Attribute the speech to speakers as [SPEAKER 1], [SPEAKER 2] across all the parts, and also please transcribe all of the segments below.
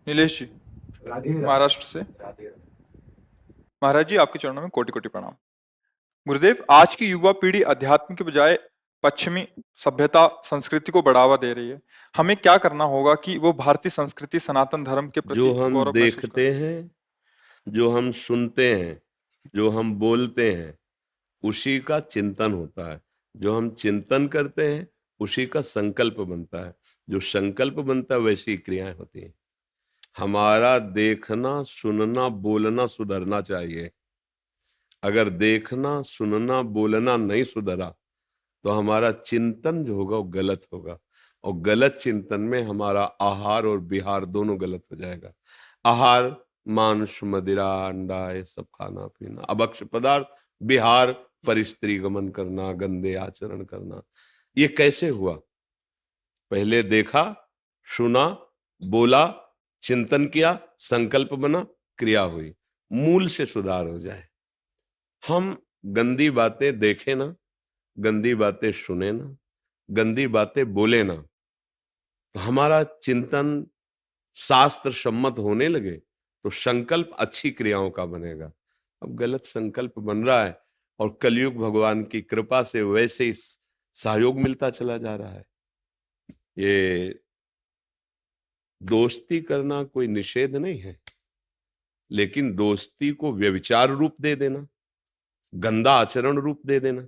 [SPEAKER 1] नीलेश जी,
[SPEAKER 2] राधे राधे।
[SPEAKER 1] महाराष्ट्र से।
[SPEAKER 2] राधे राधे।
[SPEAKER 1] महाराज जी, आपके चरणों में कोटि कोटि प्रणाम। गुरुदेव, आज की युवा पीढ़ी अध्यात्म के बजाय पश्चिमी सभ्यता संस्कृति को बढ़ावा दे रही है। हमें क्या करना होगा कि वो भारतीय संस्कृति सनातन धर्म के
[SPEAKER 3] जो
[SPEAKER 1] प्रति
[SPEAKER 3] हम
[SPEAKER 1] गौरव महसूस
[SPEAKER 3] देखते
[SPEAKER 1] करें?
[SPEAKER 3] हैं, जो हम सुनते हैं, जो हम बोलते हैं, उसी का चिंतन होता है। जो हम चिंतन करते हैं, उसी का संकल्प बनता है। जो संकल्प बनता है, वैसी क्रियाएं होती हैं। हमारा देखना, सुनना, बोलना सुधरना चाहिए। अगर देखना, सुनना, बोलना नहीं सुधरा तो हमारा चिंतन जो होगा वो गलत होगा, और गलत चिंतन में हमारा आहार और विहार दोनों गलत हो जाएगा। आहार मांस, मदिरा, अंडा, ये सब खाना पीना, अभक्ष्य पदार्थ। विहार परिस्त्री गमन करना, गंदे आचरण करना। ये कैसे हुआ? पहले देखा, सुना, बोला, चिंतन किया, संकल्प बना, क्रिया हुई। मूल से सुधार हो जाए। हम गंदी बातें देखें ना, गंदी बातें सुने ना, गंदी बातें बोले ना, तो हमारा चिंतन शास्त्र सम्मत होने लगे तो संकल्प अच्छी क्रियाओं का बनेगा। अब गलत संकल्प बन रहा है, और कलयुग भगवान की कृपा से वैसे ही सहयोग मिलता चला जा रहा है। ये दोस्ती करना कोई निषेध नहीं है, लेकिन दोस्ती को व्यभिचार रूप दे देना, गंदा आचरण रूप दे देना,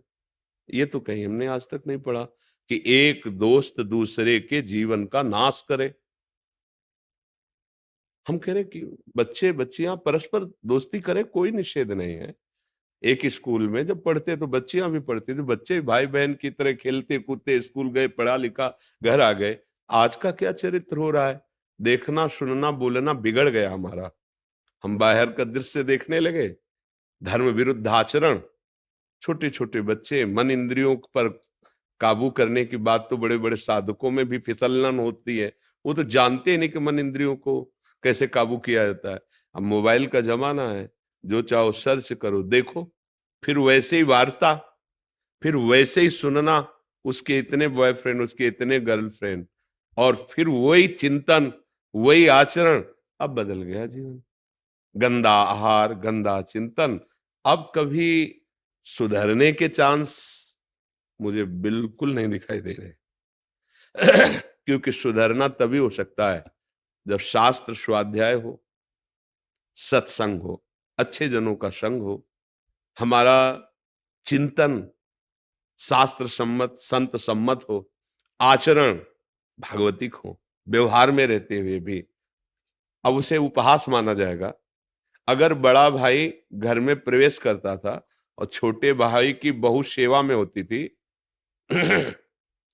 [SPEAKER 3] ये तो कहीं हमने आज तक नहीं पढ़ा कि एक दोस्त दूसरे के जीवन का नाश करे। हम कह रहे कि बच्चे बच्चियां परस्पर दोस्ती करें, कोई निषेध नहीं है। एक स्कूल में जब पढ़ते तो बच्चियां भी पढ़ती थी, बच्चे भाई बहन की तरह खेलते कूदते, स्कूल गए, पढ़ा लिखा, घर आ गए। आज का क्या चरित्र हो रहा है? देखना, सुनना, बोलना बिगड़ गया हमारा। हम बाहर का दृश्य देखने लगे, धर्म विरुद्ध आचरण। छोटे छोटे बच्चे, मन इंद्रियों पर काबू करने की बात तो बड़े बड़े साधकों में भी फिसलन होती है। वो तो जानते ही नहीं कि मन इंद्रियों को कैसे काबू किया जाता है। अब मोबाइल का जमाना है, जो चाहो सर्च करो, देखो, फिर वैसे ही वार्ता, फिर वैसे ही सुनना, उसके इतने बॉयफ्रेंड, उसके इतने गर्लफ्रेंड, और फिर वही चिंतन, वही आचरण। अब बदल गया जीवन। गंदा आहार, गंदा चिंतन। अब कभी सुधरने के चांस मुझे बिल्कुल नहीं दिखाई दे रहे। क्योंकि सुधरना तभी हो सकता है जब शास्त्र स्वाध्याय हो, सत्संग हो, अच्छे जनों का संग हो, हमारा चिंतन शास्त्र सम्मत, संत सम्मत हो, आचरण भागवतिक हो, व्यवहार में रहते हुए भी। अब उसे उपहास माना जाएगा। अगर बड़ा भाई घर में प्रवेश करता था और छोटे भाई की बहू सेवा में होती थी,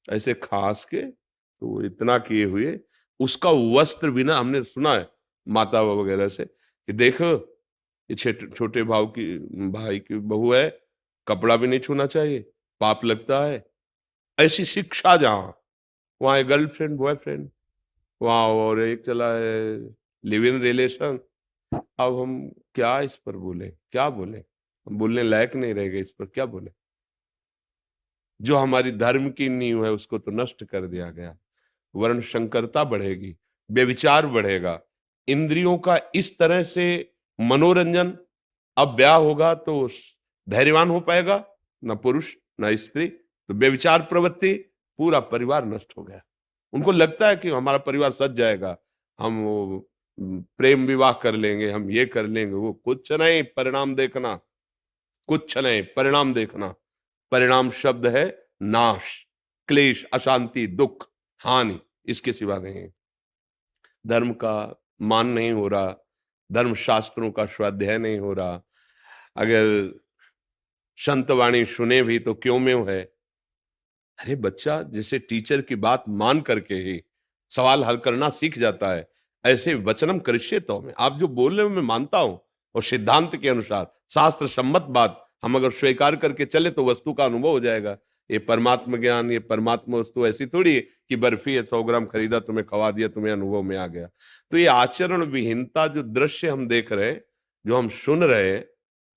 [SPEAKER 3] ऐसे खास के, तो वो इतना किए हुए, उसका वस्त्र बिना, हमने सुना है माता वगैरह से कि देखो, ये छोटे भाई की बहू है, कपड़ा भी नहीं छूना चाहिए, पाप लगता है। ऐसी शिक्षा जहां, वहां गर्लफ्रेंड बॉयफ्रेंड, वहां और एक चला है लिव इन रिलेशन। अब हम क्या इस पर बोले, क्या बोले? हम बोलने लायक नहीं रह गए, इस पर क्या बोले? जो हमारी धर्म की नींव है उसको तो नष्ट कर दिया गया। वर्ण संकरता बढ़ेगी, व्यभिचार बढ़ेगा, इंद्रियों का इस तरह से मनोरंजन। अब ब्याह होगा तो धैर्यवान हो पाएगा ना पुरुष ना स्त्री, तो व्यभिचार प्रवृत्ति, पूरा परिवार नष्ट हो गया। उनको लगता है कि हमारा परिवार सज जाएगा, हम वो प्रेम विवाह कर लेंगे, हम ये कर लेंगे, वो कुछ नहीं, परिणाम देखना, कुछ नहीं, परिणाम देखना। परिणाम शब्द है नाश, क्लेश, अशांति, दुख, हानि, इसके सिवा नहीं है। धर्म का मान नहीं हो रहा, धर्म शास्त्रों का स्वाध्याय नहीं हो रहा। अगर संत वाणी सुने भी तो क्यों में है। अरे बच्चा जैसे टीचर की बात मान करके ही सवाल हल करना सीख जाता है, ऐसे वचनम करिष्ये तो में, आप जो बोल रहे हो मैं मानता हूं, और सिद्धांत के अनुसार शास्त्र सम्मत बात हम अगर स्वीकार करके चले तो वस्तु का अनुभव हो जाएगा। ये परमात्मा ज्ञान, ये परमात्मा वस्तु ऐसी थोड़ी है कि बर्फी है 100 ग्राम खरीदा, तुम्हें खवा दिया, तुम्हें अनुभव में आ गया। तो ये आचरण विहीनता, जो दृश्य हम देख रहे हैं, जो हम सुन रहे हैं,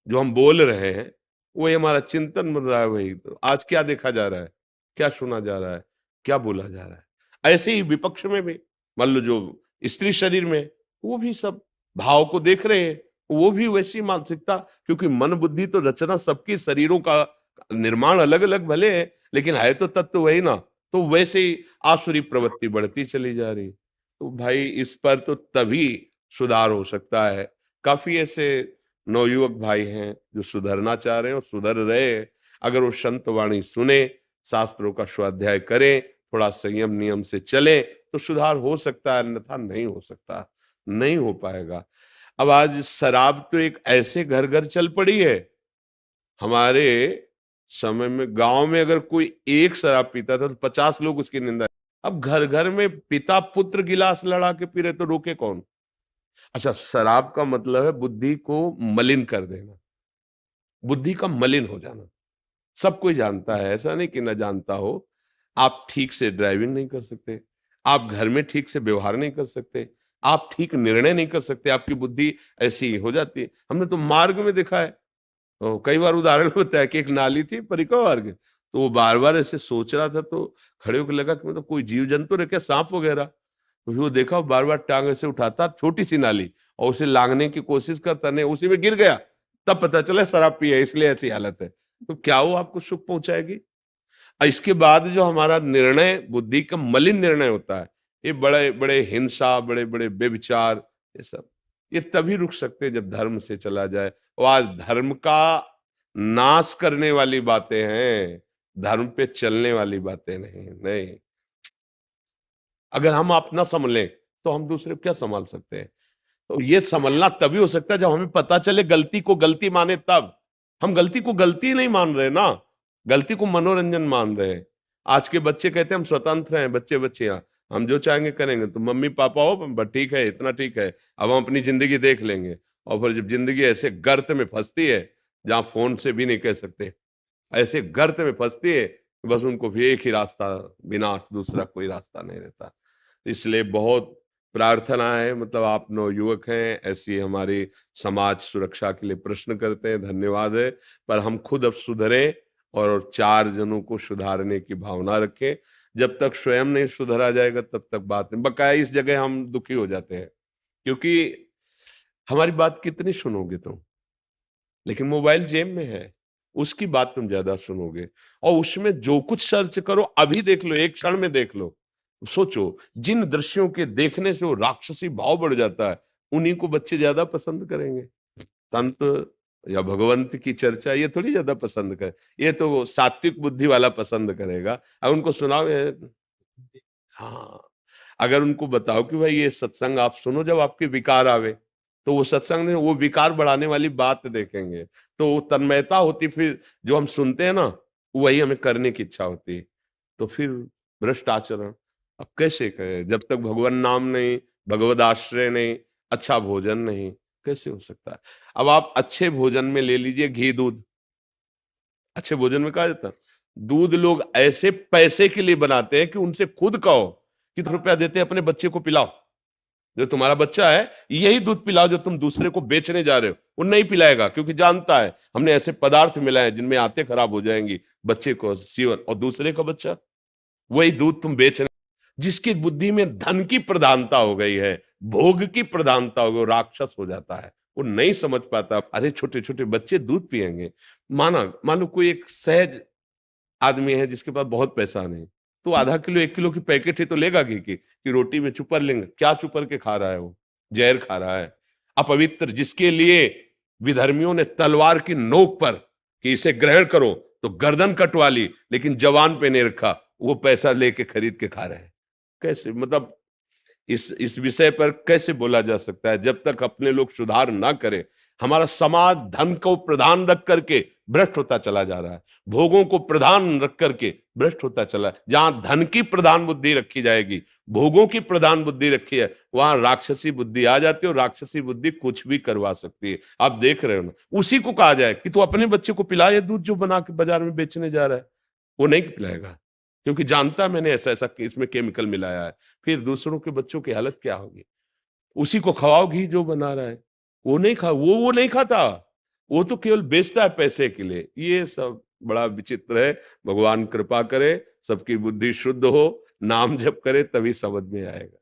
[SPEAKER 3] जो हम बोल रहे हैं, वही हमारा चिंतन बन रहा है। वही तो आज क्या देखा जा रहा है, क्या सुना जा रहा है, क्या बोला जा रहा है। ऐसे ही विपक्ष में भी, मान लो जो स्त्री शरीर में, वो भी सब भाव को देख रहे हैं, वो भी वैसी मानसिकता, क्योंकि मन बुद्धि तो रचना सबकी, शरीरों का निर्माण अलग अलग भले है, लेकिन है तो तत्व वही ना। तो वैसे ही आसुरी प्रवृत्ति बढ़ती चली जा रही। तो भाई इस पर तो तभी सुधार हो सकता है। काफी ऐसे नवयुवक भाई हैं जो सुधरना चाह रहे हैं और सुधर रहे हैं। अगर वो संत वाणी सुने, शास्त्रों का स्वाध्याय करें, थोड़ा संयम नियम से चलें, तो सुधार हो सकता है, अन्यथा नहीं हो सकता, नहीं हो पाएगा। अब आज शराब तो एक ऐसे घर घर चल पड़ी है। हमारे समय में गांव में अगर कोई एक शराब पीता था तो 50 लोग उसकी निंदा। अब घर घर में पिता पुत्र गिलास लड़ा के पी रहे, तो रोके कौन? अच्छा, शराब का मतलब है बुद्धि को मलिन कर देना, बुद्धि का मलिन हो जाना। सब कोई जानता है, ऐसा नहीं कि ना जानता हो। आप ठीक से ड्राइविंग नहीं कर सकते, आप घर में ठीक से व्यवहार नहीं कर सकते, आप ठीक निर्णय नहीं कर सकते, आपकी बुद्धि ऐसी हो जाती है। हमने तो मार्ग में देखा है, तो कई बार उदाहरण होता है कि एक नाली थी परिक्रमा मार्ग, तो वो बार बार ऐसे सोच रहा था, तो खड़े होकर लगा कि मतलब कोई जीव जंतु रखे, सांप वगैरह। तो फिर वो देखा, बार बार टांग ऐसे उठाता, छोटी सी नाली, और उसे लांघने की कोशिश करता, नहीं उसी में गिर गया। तब पता चला शराब पी है, इसलिए ऐसी हालत है। तो क्या वो आपको सुख पहुंचाएगी? और इसके बाद जो हमारा निर्णय बुद्धि का मलिन निर्णय होता है, ये बड़े बड़े हिंसा, बड़े बड़े बेविचार, ये सब ये तभी रुक सकते हैं जब धर्म से चला जाए। और आज धर्म का नाश करने वाली बातें हैं, धर्म पे चलने वाली बातें नहीं। नहीं, अगर हम अपना संभलें तो हम दूसरे को क्या संभाल सकते हैं? तो ये संभलना तभी हो सकता है जब हमें पता चले गलती को गलती माने तब। हम गलती को गलती नहीं मान रहे ना, गलती को मनोरंजन मान रहे हैं। आज के बच्चे कहते हैं हम स्वतंत्र हैं, बच्चे बच्चियां हम जो चाहेंगे करेंगे, तो मम्मी पापा हो बस ठीक है, इतना ठीक है, अब हम अपनी जिंदगी देख लेंगे। और फिर जब जिंदगी ऐसे गर्त में फंसती है जहां फोन से भी नहीं कह सकते, ऐसे गर्त में फंसती है, बस उनको भी एक ही रास्ता, बिना दूसरा कोई रास्ता नहीं रहता। इसलिए बहुत प्रार्थना है, मतलब आप नवयुवक हैं, ऐसी हमारी समाज सुरक्षा के लिए प्रश्न करते हैं, धन्यवाद है। पर हम खुद अब सुधरें और 4 जनों को सुधारने की भावना रखें। जब तक स्वयं नहीं सुधरा जाएगा तब तक बात नहीं। बकाया इस जगह हम दुखी हो जाते हैं, क्योंकि हमारी बात कितनी सुनोगे तुम? लेकिन मोबाइल जेब में है, उसकी बात तुम ज्यादा सुनोगे। और उसमें जो कुछ सर्च करो अभी देख लो, एक क्षण में देख लो। सोचो, जिन दृश्यों के देखने से वो राक्षसी भाव बढ़ जाता है, उन्हीं को बच्चे ज्यादा पसंद करेंगे। संत या भगवंत की चर्चा ये थोड़ी ज्यादा पसंद करे, ये तो वो सात्विक बुद्धि वाला पसंद करेगा। अब उनको सुनाओ हाँ, अगर उनको बताओ कि भाई ये सत्संग आप सुनो जब आपके विकार आवे, तो वो सत्संग में वो विकार बढ़ाने वाली बात देखेंगे, तो वो तन्मयता होती, फिर जो हम सुनते हैं ना वही हमें करने की इच्छा होती है। तो फिर भ्रष्ट आचरण अब कैसे करें जब तक भगवान नाम नहीं, भगवद आश्रय नहीं, अच्छा भोजन नहीं, कैसे हो सकता है? अब आप अच्छे भोजन में ले लीजिए घी दूध, अच्छे भोजन में कहा जाता है दूध लोग ऐसे पैसे के लिए बनाते हैं कि उनसे खुद कहो कितना रुपया देते हैं अपने बच्चे को पिलाओ, जो तुम्हारा बच्चा है यही दूध पिलाओ जो तुम दूसरे को बेचने जा रहे हो। वो नहीं पिलाएगा, क्योंकि जानता है हमने ऐसे पदार्थ मिलाए जिनमें आंतें खराब हो जाएंगी बच्चे को जीवन, और दूसरे का बच्चा वही दूध तुम बेच रहे। जिसकी बुद्धि में धन की प्रधानता हो गई है, भोग की प्रधानता हो गई, वो राक्षस हो जाता है। वो नहीं समझ पाता, अरे छोटे छोटे बच्चे दूध पिएंगे। मान लो कोई एक सहज आदमी है जिसके पास बहुत पैसा नहीं, तो आधा किलो 1 किलो की पैकेट ही तो लेगा घी की, कि रोटी में चुपर लेंगे। क्या चुपर के खा रहा है? वो जहर खा रहा है। अपवित्र, जिसके लिए विधर्मियों ने तलवार की नोक पर कि इसे ग्रहण करो तो गर्दन कटवा ली, लेकिन जवान पे नहीं रखा, वो पैसा लेके खरीद के खा रहे हैं। कैसे, मतलब इस विषय पर कैसे बोला जा सकता है? जब तक अपने लोग सुधार ना करें, हमारा समाज धन को प्रधान रख करके भ्रष्ट होता चला जा रहा है, भोगों को प्रधान रख करके भ्रष्ट होता चला है। जहां धन की प्रधान बुद्धि रखी जाएगी, भोगों की प्रधान बुद्धि रखी है, वहां राक्षसी बुद्धि आ जाती है, और राक्षसी बुद्धि कुछ भी करवा सकती है। आप देख रहे हो ना, उसी को कहा जाए कि तू अपने बच्चे को पिला ये दूध जो बना के बाजार में बेचने जा रहा है, वो नहीं पिलाएगा, क्योंकि जानता मैंने ऐसा ऐसा इसमें केमिकल मिलाया है। फिर दूसरों के बच्चों की हालत क्या होगी? उसी को खवाओ घी जो बना रहा है, वो नहीं खा, वो नहीं खाता, वो तो केवल बेचता है पैसे के लिए। ये सब बड़ा विचित्र है। भगवान कृपा करे, सबकी बुद्धि शुद्ध हो, नाम जप करे, तभी समझ में आएगा।